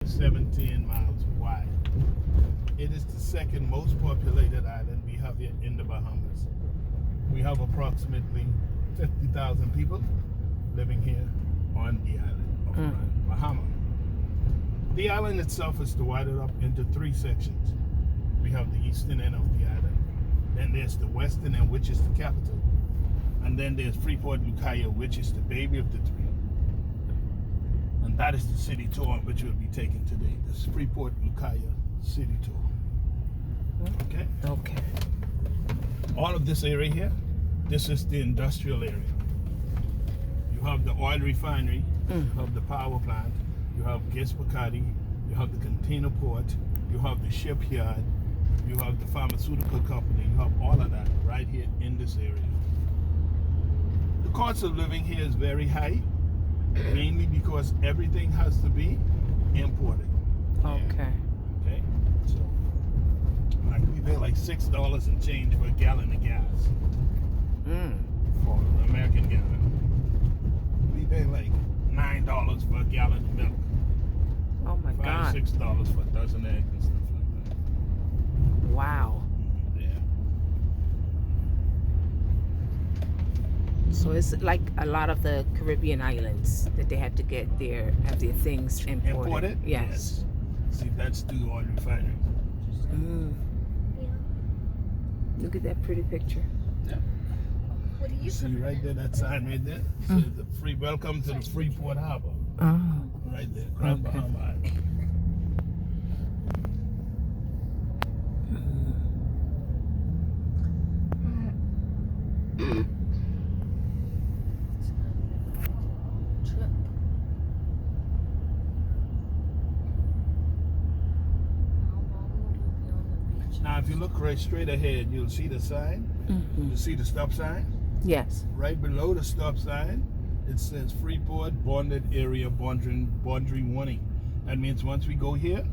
17 miles wide. It is the second most populated island we have here in the Bahamas. We have approximately 50,000 people living here on the island of Bahama. The island itself is divided up into three sections. We have the eastern end of the island, then there's the western end, which is the capital, and then there's Freeport Bahamas, which is the baby of the three. And that is the city tour which we'll be taking today. This Freeport Bahamas city tour. Okay? Okay. All of this area here, this is the industrial area. You have the oil refinery, you have the power plant, you have Gisbakadi, you have the container port, you have the shipyard, you have the pharmaceutical company, you have all of that right here in this area. The cost of living here is very high, mainly because everything has to be imported. Okay. Okay? So, like we pay like $6 and change for a gallon of gas. For an American gallon. We pay like $9 for a gallon of milk. Oh my God. $5-6 for a dozen eggs and stuff like that. Wow. Yeah. So it's like a lot of the Caribbean islands that they have to get have their things imported. Imported? Yes. See, that's the oil refinery. Look at that pretty picture. Yeah. What do you See right there, that sign right there? Says the welcome to the Freeport Harbor. Oh. Right there, Grand Bahama Island. Now, if you look right straight ahead, you'll see the sign. You'll see the stop sign. Yes. Right below the stop sign, it says Freeport Bonded Area Boundary Warning. That means once we go here,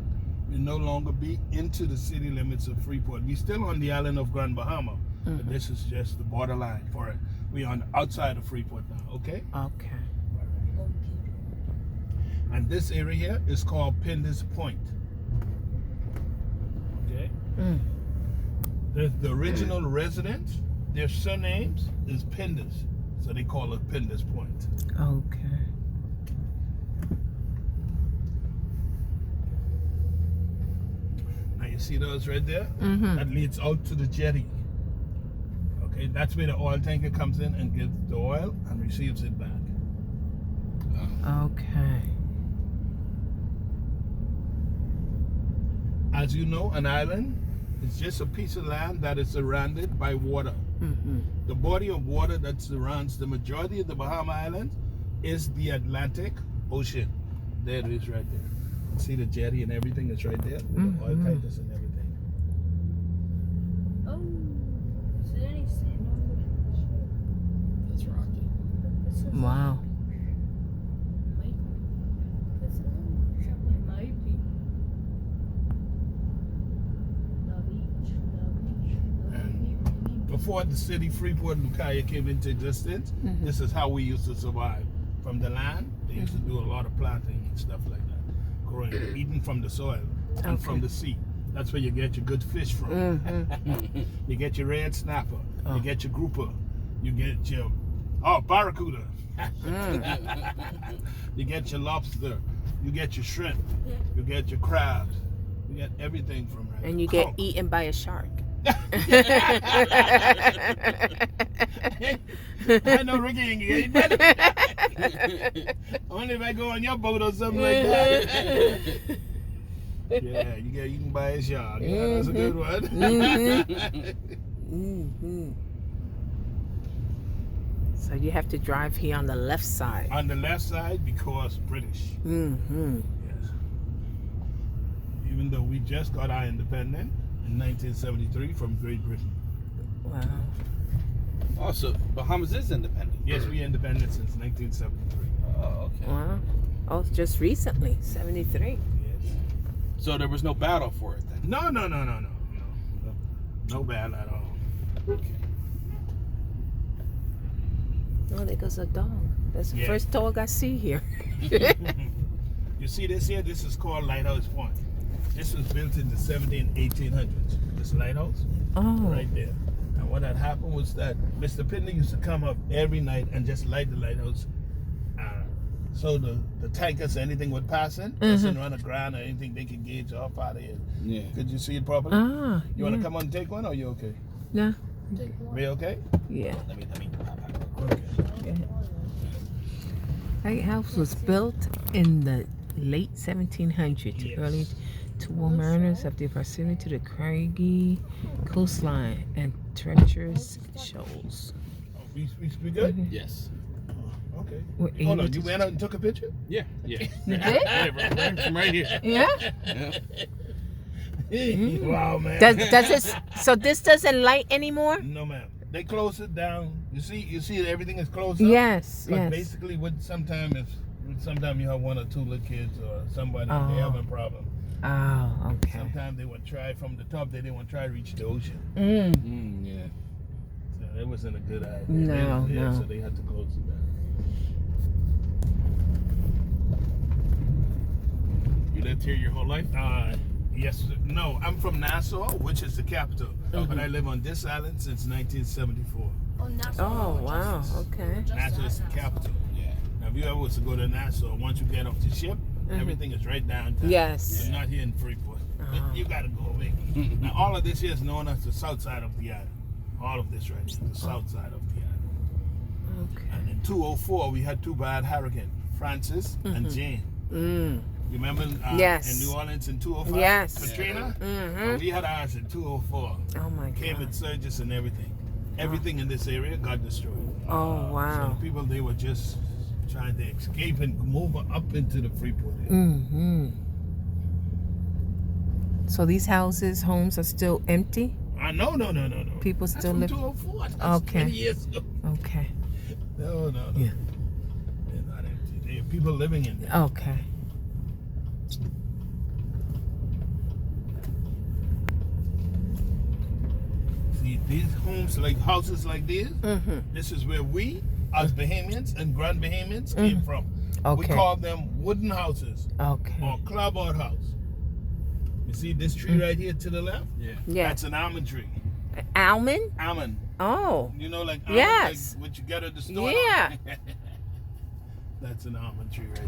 we'll no longer be into the city limits of Freeport. We're still on the island of Grand Bahama, but this is just the borderline for it. We're on the outside of Freeport now, okay? Okay. And this area here is called Pinders Point. Okay? There's the original residents, their surnames is Pinders, so they call it Pinders Point. Okay. Now you see those right there? That leads out to the jetty. Okay, that's where the oil tanker comes in and gets the oil and receives it back. Okay. As you know, an island is just a piece of land that is surrounded by water. The body of water that surrounds the majority of the Bahama Islands is the Atlantic Ocean. There it is right there. You see the jetty and everything is right there with the oil tankers and everything. Oh, is there any sand on That's rocky. Wow. It might be. Before the city Freeport Bahamas came into existence, this is how we used to survive. From the land, they used to do a lot of planting and stuff like that. Growing, eating from the soil and from the sea. That's where you get your good fish from. You get your red snapper, you get your grouper, you get your, barracuda. You get your lobster, you get your shrimp, you get your crabs, you get everything from right. And you get eaten by a shark. I know Ricky ain't getting that. Only if I go on your boat or something like that. Yeah, you get eaten by a shark. Yeah, that's a good one. So you have to drive here on the left side. On the left side because British. Yes. Even though we just got our independence in 1973 from Great Britain. Wow. Oh, so Bahamas is independent. Yes, we independent since 1973. Oh, okay. Wow. Oh, just recently, 73. Yes. So there was no battle for it then? No. No bad at all. Okay. Oh, there goes a dog. That's the Yeah. first dog I see here. You You see this here? This is called Lighthouse Point. This was built in the 1800s. This lighthouse, Oh. right there. And what had happened was that Mr. Pitney used to come up every night and just light the lighthouse. So the tankers, anything would pass in, doesn't run aground or anything, they could gauge off out of here. Yeah. Could you see it properly? Ah. You want to come on and take one, or you okay? No. Take one. We okay? Yeah. Let me. Okay. Lighthouse was built in the late 1700s, Yes. early to warn mariners of their proximity to the craggy coastline and treacherous shoals. Oh, we good? Yes. Okay. We're Hold able on, you to- went out and took a picture? Yeah. You did? Right from right here. Yeah. Yeah. Wow, man. Does this? So this doesn't light anymore? No, ma'am. They close it down. You see that everything is closed up? Yes. But Yes. basically, sometimes you have one or two little kids or somebody, Oh. they have a problem. Oh. Okay. Sometimes they would try from the top, they didn't want to try to reach the ocean. Yeah. So it wasn't a good idea. No, no. So they had to close it down. You lived here your whole life? Yes, no, I'm from Nassau, which is the capital. But I live on this island since 1974. Oh, Nassau. Oh wow. Okay. Nassau is the capital. Yeah. Now, if you ever was to go to Nassau, once you get off the ship, everything is right downtown. Yes. It's not here in Freeport. Ah. You got to go away. Now, all of this here is known as the south side of the island. All of this right here, the south side of the island. Okay. And in 2004, we had two bad hurricanes, Francis and Jane. You remember Yes. in New Orleans in 2005? Yes. Katrina? Mm-hmm. We had ours in 2004. Oh my Came God. with surges and everything. Everything in this area got destroyed. Oh So wow. the people, they were just trying to escape and move up into the Freeport area. Mm-hmm. So these homes are still empty? No. People That's still from live. 204. That's Okay. 20 years ago. Okay. No. Yeah. They're not empty. There are people living in there. Okay. See, these homes, like houses like this, Mm-hmm. this is where we, as Bahamians and Grand Bahamians, came from. We Okay. call them wooden houses Okay. or clubboard house. You see this tree right here to the left? Yeah. Yeah. That's an almond tree. Almond? Almond. Oh. You know, like almond, Yes. like what you get at the store? Yeah. That's an almond tree right